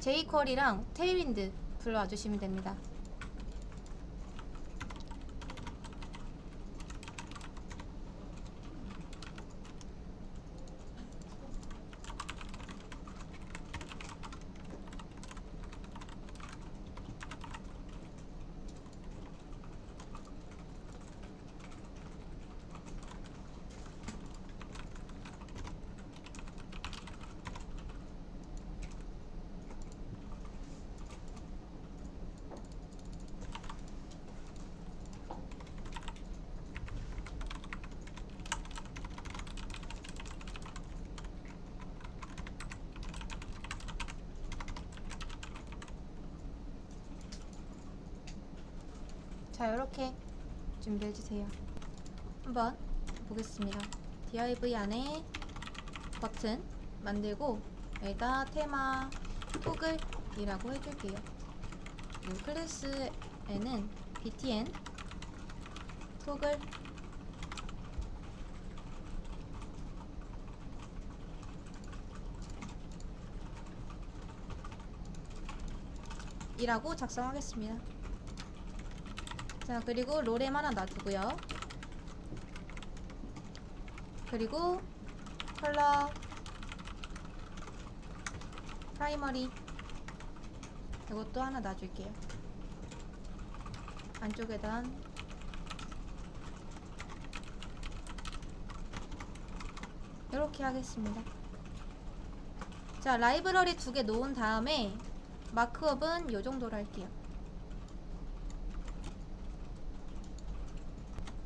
jQuery랑 테일윈드 불러와 주시면 됩니다. 자, 이렇게 준비해주세요. 한번 보겠습니다. div 안에 버튼 만들고 여기다 테마 토글이라고 해줄게요. 그리고 클래스에는 btn 토글 이라고 작성하겠습니다. 자, 그리고 롤엠 하나 놔두고요. 그리고 컬러 프라이머리 이것도 하나 놔줄게요. 안쪽에다 이렇게 하겠습니다. 자, 라이브러리 2개 놓은 다음에 마크업은 이 정도로 할게요.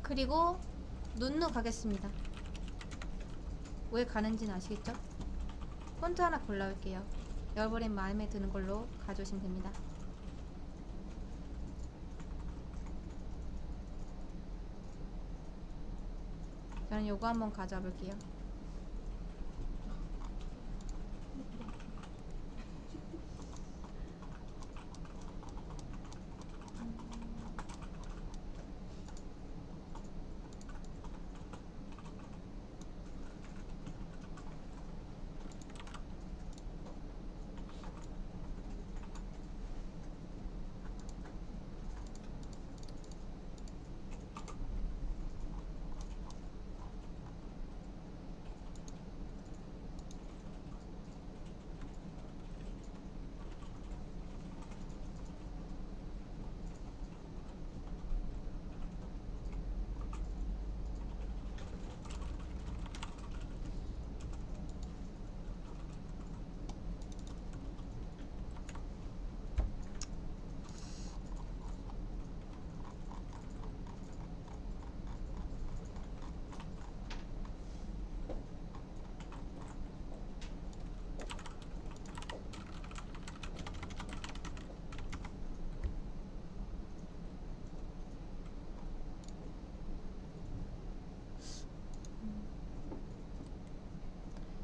그리고 눈누 가겠습니다. 왜 가는지는 아시겠죠? 폰트 하나 골라올게요. 여러분의 마음에 드는 걸로 가져오시면 됩니다. 저는 요거 한번 가져와 볼게요.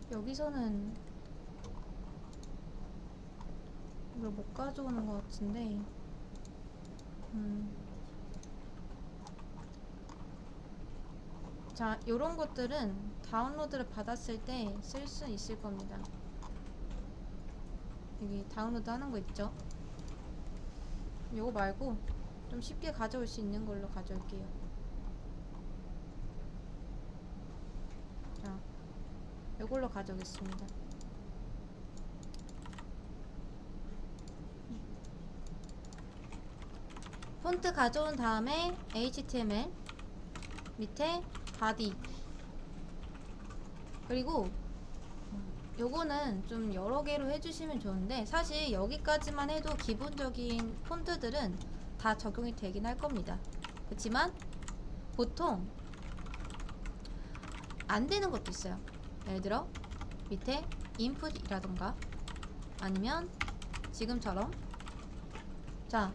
여기서는 이걸 못 가져오는 것 같은데 자, 요런 것들은 다운로드를 받았을 때 쓸 수 있을 겁니다. 여기 다운로드 하는 거 있죠? 요거 말고 좀 쉽게 가져올 수 있는 걸로 가져올게요. 자, 요걸로 가져오겠습니다. 폰트 가져온 다음에 HTML 밑에 body 그리고 요거는 좀 여러 개로 해주시면 좋은데 사실 여기까지만 해도 기본적인 폰트들은 다 적용이 되긴 할 겁니다. 그렇지만 보통 안 되는 것도 있어요. 예를 들어 밑에 input이라던가 아니면 지금처럼 자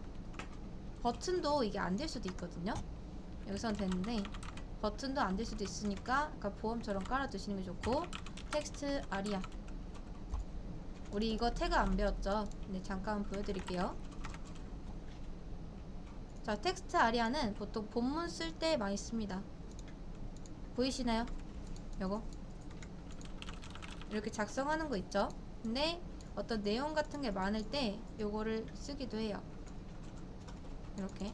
버튼도 이게 안 될 수도 있거든요. 여기선 되는데 버튼도 안 될 수도 있으니까 아까 보험처럼 깔아두시는 게 좋고 텍스트 아리아 우리 이거 태그 안 배웠죠? 근데 잠깐 보여드릴게요. 자, 텍스트 아리아는 보통 본문 쓸 때 많이 씁니다. 보이시나요? 요거 이렇게 작성하는 거 있죠? 근데 어떤 내용 같은 게 많을 때 요거를 쓰기도 해요. 이렇게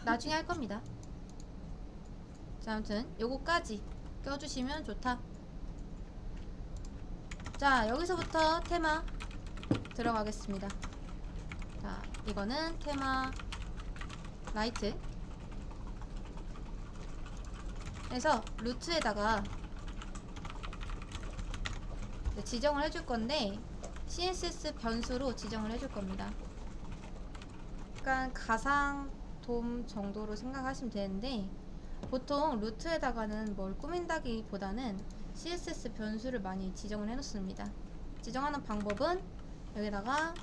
나중에 할 겁니다. 자, 아무튼 요거까지 껴주시면 좋다. 자, 여기서부터 테마 들어가겠습니다. 자, 이거는 테마 라이트. 그래서 루트에다가 지정을 해줄 건데 CSS 변수로 지정을 해줄 겁니다. 약간 가상 돔 정도로 생각하시면 되는데, 보통 루트에다가는 뭘 꾸민다기보다는 CSS 변수를 많이 지정을 해놓습니다. 지정하는 방법은 여기다가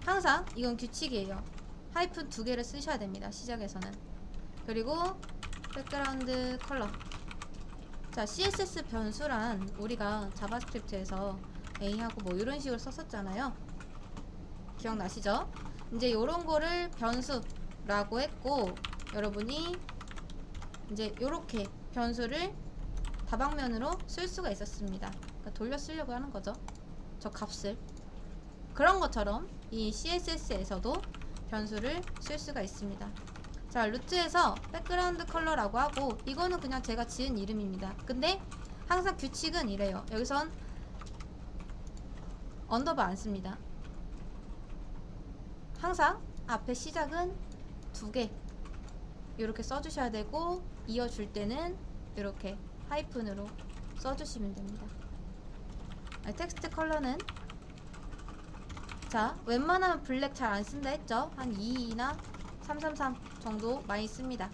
항상 이건 규칙이에요. 하이픈 2개를 쓰셔야 됩니다. 시작에서는. 그리고 백그라운드 컬러. 자, CSS 변수란 우리가 자바스크립트에서 A하고 뭐 이런 식으로 썼었잖아요. 기억나시죠? 이제 요런 거를 변수라고 했고, 여러분이 이제 요렇게 변수를 다방면으로 쓸 수가 있었습니다. 그러니까 돌려 쓰려고 하는 거죠. 저 값을. 그런 것처럼 이 CSS에서도 변수를 쓸 수가 있습니다. 자, 루트에서 백그라운드 컬러라고 하고, 이거는 그냥 제가 지은 이름입니다. 근데 항상 규칙은 이래요. 여기선 언더바 안 씁니다. 항상 앞에 시작은 2개 이렇게 써주셔야 되고, 이어줄 때는 이렇게 하이픈으로 써주시면 됩니다. 텍스트 컬러는 자, 웬만하면 블랙 잘 안 쓴다 했죠? 한 22나 333 정도 많이 씁니다.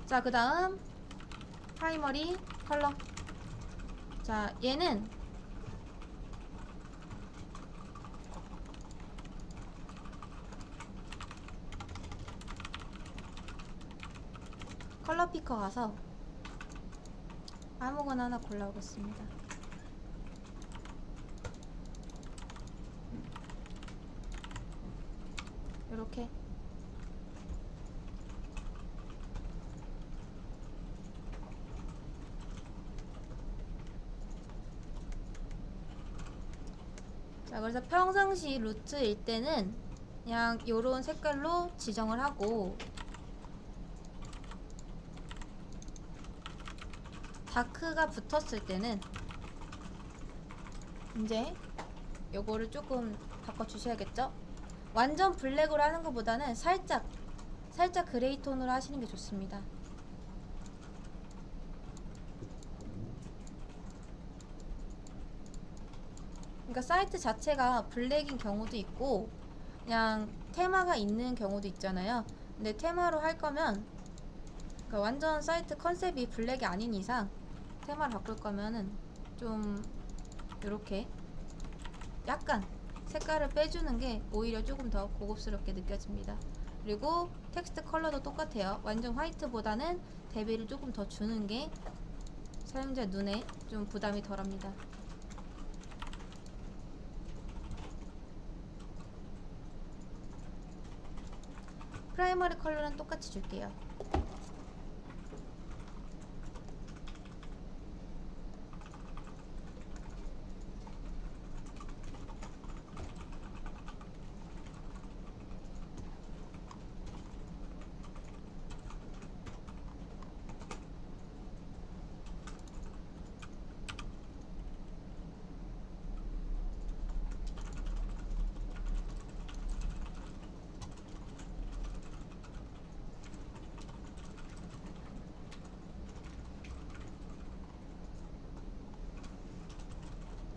자, 그 다음 프라이머리 컬러. 자, 얘는 컬러 피커 가서 아무거나 하나 골라오겠습니다. 이렇게 자, 그래서 평상시 루트일 때는 그냥 요런 색깔로 지정을 하고, 다크가 붙었을 때는 이제 요거를 조금 바꿔주셔야겠죠? 완전 블랙으로 하는 것보다는 살짝 그레이 톤으로 하시는 게 좋습니다. 그러니까 사이트 자체가 블랙인 경우도 있고 그냥 테마가 있는 경우도 있잖아요. 근데 테마로 할 거면, 그러니까 완전 사이트 컨셉이 블랙이 아닌 이상 테마를 바꿀 거면은 좀 이렇게 약간 색깔을 빼주는 게 오히려 조금 더 고급스럽게 느껴집니다. 그리고 텍스트 컬러도 똑같아요. 완전 화이트보다는 대비를 조금 더 주는 게 사용자 눈에 좀 부담이 덜합니다. 프라이머리 컬러는 똑같이 줄게요.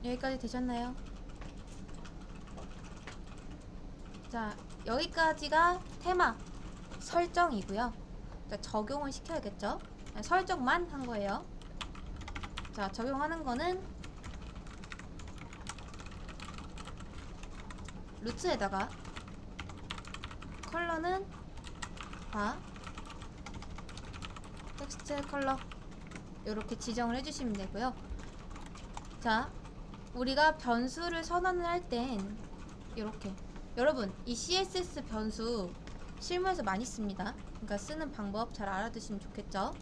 여기까지 되셨나요? 자, 여기까지가 테마 설정이고요. 자, 적용을 시켜야겠죠? 설정만 한 거예요. 자, 적용하는 거는 루트에다가 컬러는 텍스트 컬러 이렇게 지정을 해주시면 되고요. 자, 우리가 변수를 선언을 할 땐 이렇게, 여러분 이 CSS 변수 실무에서 많이 씁니다. 그러니까 쓰는 방법 잘 알아두시면 좋겠죠.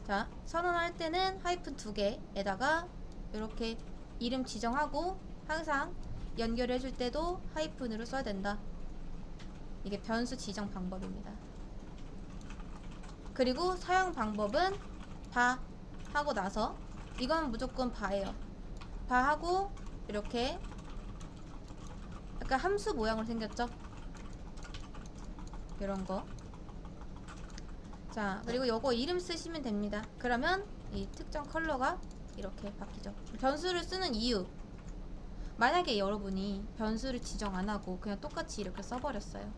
자, 선언할 때는 하이픈 2개에다가 이렇게 이름 지정하고 항상 연결해 줄 때도 하이픈으로 써야 된다. 이게 변수 지정 방법입니다. 그리고 사용 방법은 바 하고 나서, 이건 무조건 바예요. 바 하고 이렇게 약간 함수 모양으로 생겼죠? 이런 거. 자, 그리고 요거 이름 쓰시면 됩니다. 그러면 이 특정 컬러가 이렇게 바뀌죠. 변수를 쓰는 이유, 만약에 여러분이 변수를 지정 안 하고 그냥 똑같이 이렇게 써버렸어요.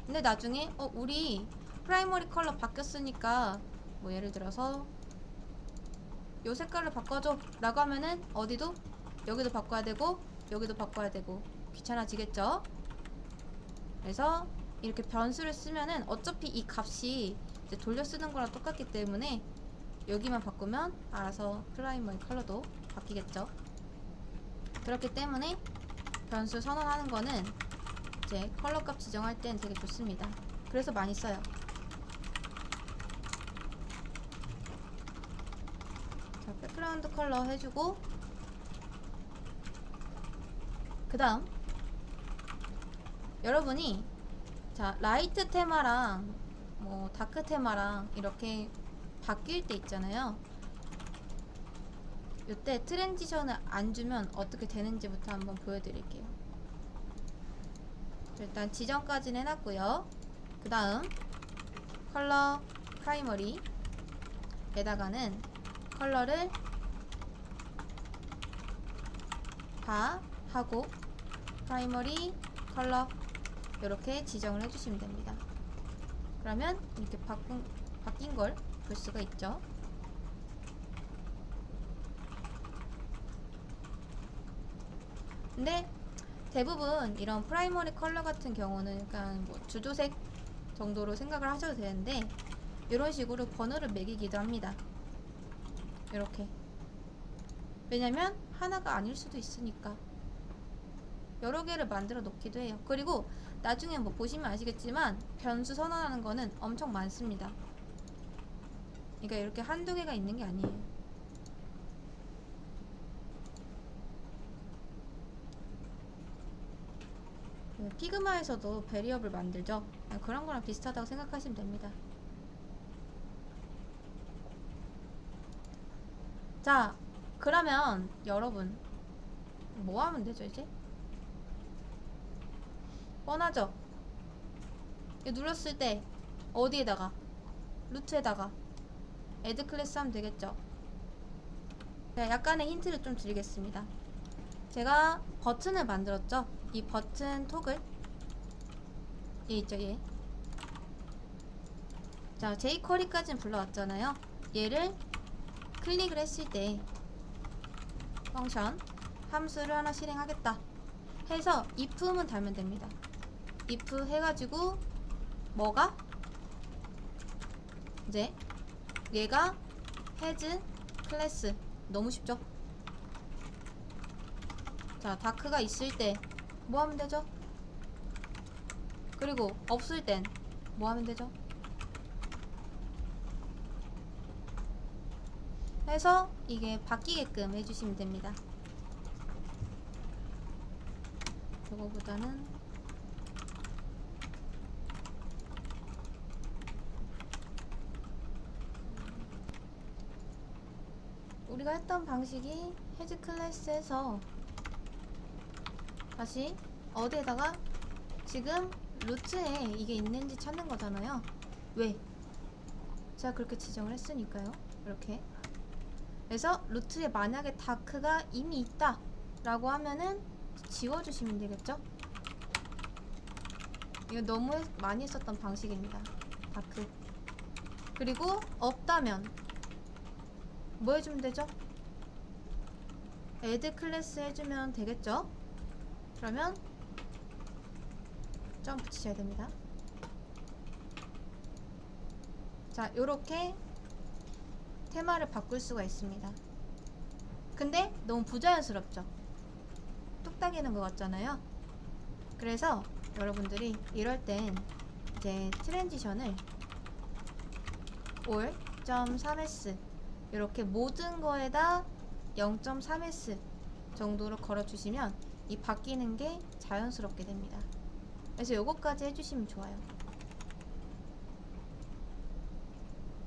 근데 나중에 우리 프라이머리 컬러 바뀌었으니까 뭐 예를 들어서 요 색깔로 바꿔줘 라고 하면은 어디도 여기도 바꿔야 되고 여기도 바꿔야 되고 귀찮아지겠죠? 그래서 이렇게 변수를 쓰면은 어차피 이 값이 이제 돌려 쓰는 거랑 똑같기 때문에 여기만 바꾸면 알아서 프라이머리 컬러도 바뀌겠죠. 그렇기 때문에 변수 선언하는 거는 이제 컬러 값 지정할 땐 되게 좋습니다. 그래서 많이 써요. 자, 백그라운드 컬러 해주고, 그 다음 여러분이 자 라이트 테마랑 뭐 다크 테마랑 이렇게 바뀔 때 있잖아요. 이때 트랜지션을 안 주면 어떻게 되는지부터 한번 보여드릴게요. 일단 지정까지는 해놨고요. 그 다음 컬러 프라이머리 에다가는 컬러를 바 하고 프라이머리 컬러 이렇게 지정을 해주시면 됩니다. 그러면 이렇게 바뀐 걸 볼 수가 있죠. 근데 대부분 이런 프라이머리 컬러 같은 경우는 약간 뭐 주조색 정도로 생각을 하셔도 되는데, 이런 식으로 번호를 매기기도 합니다. 이렇게. 왜냐면 하나가 아닐 수도 있으니까 여러 개를 만들어 놓기도 해요. 그리고 나중에 뭐 보시면 아시겠지만 변수 선언하는 거는 엄청 많습니다. 그러니까 이렇게 한두 개가 있는 게 아니에요. 피그마에서도 베리어블 만들죠. 그런 거랑 비슷하다고 생각하시면 됩니다. 자, 그러면 여러분 뭐 하면 되죠 이제? 뻔하죠? 이거 눌렀을 때 어디에다가? 루트에다가 애드 클래스 하면 되겠죠? 자, 약간의 힌트를 좀 드리겠습니다. 제가 버튼을 만들었죠? 이 버튼 톡을, 얘 있죠, 얘. 자, jQuery까지는 불러왔잖아요. 얘를 클릭을 했을 때 펑션 함수를 하나 실행하겠다 해서 if만 달면 됩니다. if 해가지고 뭐가? 이제 얘가 has 클래스. 너무 쉽죠? 자, 다크가 있을 때 뭐 하면 되죠? 그리고 없을 땐 뭐 하면 되죠? 해서 이게 바뀌게끔 해주시면 됩니다. 저거보다는 우리가 했던 방식이 헤즈 클래스에서 다시 어디에다가 지금 루트에 이게 있는지 찾는 거잖아요. 왜? 제가 그렇게 지정을 했으니까요. 이렇게. 그래서 루트에 만약에 다크가 이미 있다 라고 하면은 지워주시면 되겠죠? 이거 너무 많이 썼던 방식입니다. 다크. 그리고 없다면 뭐 해주면 되죠? 애드 클래스 해주면 되겠죠? 그러면 점 붙이셔야 됩니다. 자, 요렇게 테마를 바꿀 수가 있습니다. 근데 너무 부자연스럽죠? 뚝딱이는 것 같잖아요. 그래서 여러분들이 이럴 땐 이제 트랜지션을 all.3s 이렇게 모든 거에다 0.3S 정도로 걸어주시면 이 바뀌는 게 자연스럽게 됩니다. 그래서 요거까지 해주시면 좋아요.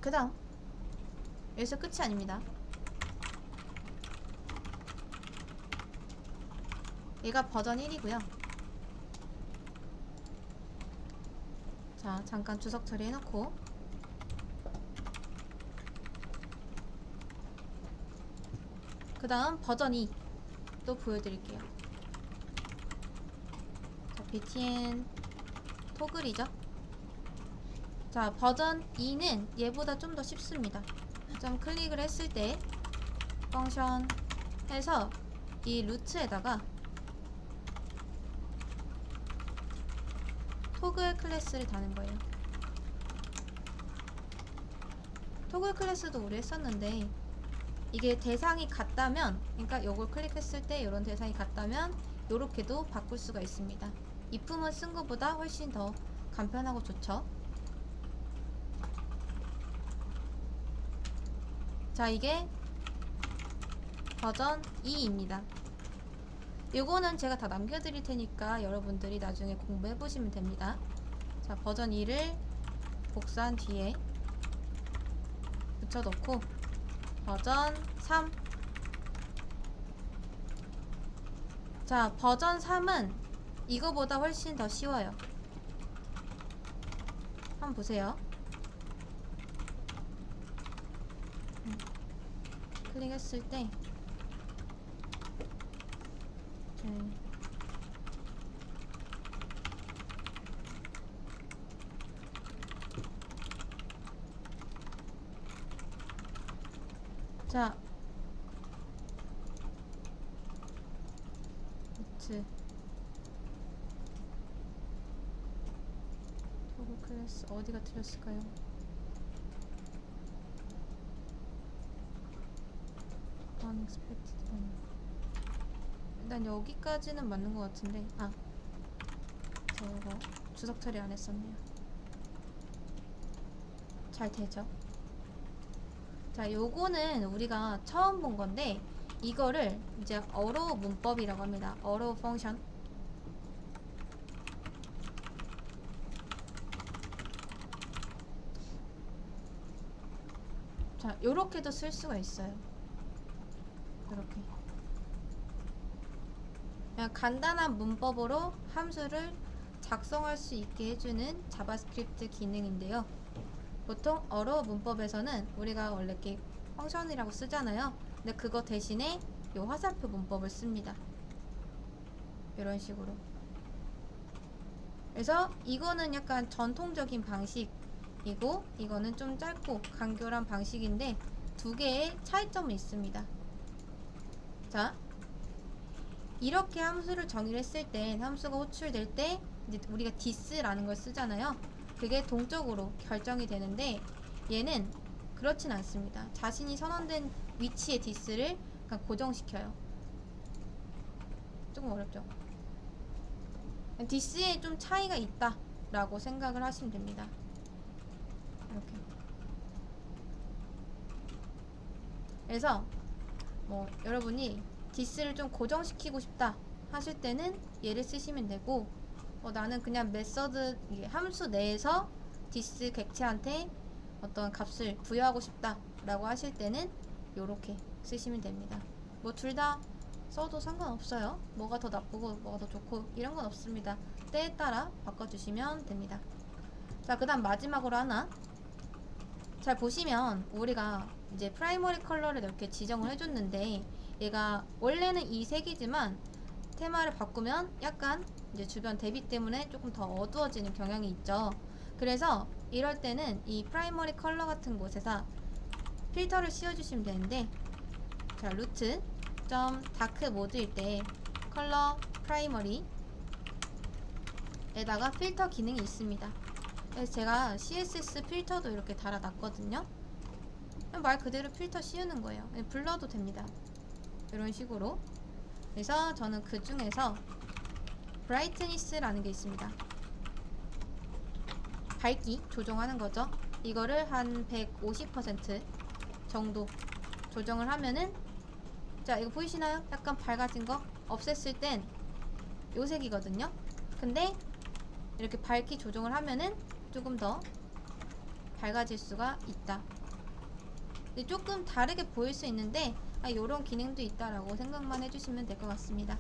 그 다음 여기서 끝이 아닙니다. 얘가 버전 1이고요. 자, 잠깐 주석 처리해놓고 그 다음 버전 2 또 보여드릴게요. 자, btn 토글이죠. 자, 버전 2는 얘보다 좀 더 쉽습니다. 좀 클릭을 했을 때 펑션 해서 이 루트에다가 토글 클래스를 다는 거예요. 토글 클래스도 우리 했었는데 이게 대상이 같다면, 그러니까 요걸 클릭했을 때 이런 대상이 같다면 요렇게도 바꿀 수가 있습니다. if만 쓴 것보다 훨씬 더 간편하고 좋죠. 자, 이게 버전 2입니다. 요거는 제가 다 남겨드릴 테니까 여러분들이 나중에 공부해 보시면 됩니다. 자, 버전 2를 복사한 뒤에 붙여놓고 버전 3. 자, 버전 3은 이거보다 훨씬 더 쉬워요. 한번 보세요. 클릭했을 때 자, 토글 클래스 어디가 틀렸을까요? unexpected. 일단 여기까지는 맞는 것 같은데, 아, 저거 주석 처리 안 했었네요. 잘 되죠? 자, 요거는 우리가 처음 본 건데 이거를 이제 어로우 문법이라고 합니다. 어로우 펑션. 자, 요렇게도 쓸 수가 있어요. 이렇게 그냥 간단한 문법으로 함수를 작성할 수 있게 해주는 자바스크립트 기능인데요. 보통 어로우 문법에서는 우리가 원래 이렇게 펑션이라고 쓰잖아요. 근데 그거 대신에 요 화살표 문법을 씁니다. 이런 식으로. 그래서 이거는 약간 전통적인 방식이고 이거는 좀 짧고 간결한 방식인데 두 개의 차이점이 있습니다. 자, 이렇게 함수를 정의를 했을 때, 함수가 호출될 때 이제 우리가 this라는 걸 쓰잖아요. 그게 동적으로 결정이 되는데 얘는 그렇진 않습니다. 자신이 선언된 위치의 this를 그냥 고정시켜요. 조금 어렵죠? this에 좀 차이가 있다 라고 생각을 하시면 됩니다. 이렇게. 그래서 뭐 여러분이 this를 좀 고정시키고 싶다 하실 때는 얘를 쓰시면 되고, 나는 그냥 메서드 함수 내에서 this 객체한테 어떤 값을 부여하고 싶다 라고 하실 때는 요렇게 쓰시면 됩니다. 뭐 둘 다 써도 상관없어요. 뭐가 더 나쁘고 뭐가 더 좋고 이런 건 없습니다. 때에 따라 바꿔주시면 됩니다. 자, 그 다음 마지막으로 하나. 잘 보시면 우리가 이제 프라이머리 컬러를 이렇게 지정을 해줬는데 얘가 원래는 이 색이지만 테마를 바꾸면 약간 이제 주변 대비 때문에 조금 더 어두워지는 경향이 있죠. 그래서 이럴 때는 이 프라이머리 컬러 같은 곳에서 필터를 씌워주시면 되는데, 자, 루트 점 다크 모드일 때 컬러 프라이머리 에다가 필터 기능이 있습니다. 그래서 제가 CSS 필터도 이렇게 달아놨거든요. 말 그대로 필터 씌우는 거예요. 불러도 됩니다. 이런 식으로. 그래서 저는 그 중에서 브라이트니스라는 게 있습니다. 밝기 조정하는 거죠. 이거를 한 150% 정도 조정을 하면은 자, 이거 보이시나요? 약간 밝아진 거? 없앴을 땐 요 색이거든요. 근데 이렇게 밝기 조정을 하면은 조금 더 밝아질 수가 있다. 근데 조금 다르게 보일 수 있는데 요런 기능도 있다라고 생각만 해주시면 될 것 같습니다.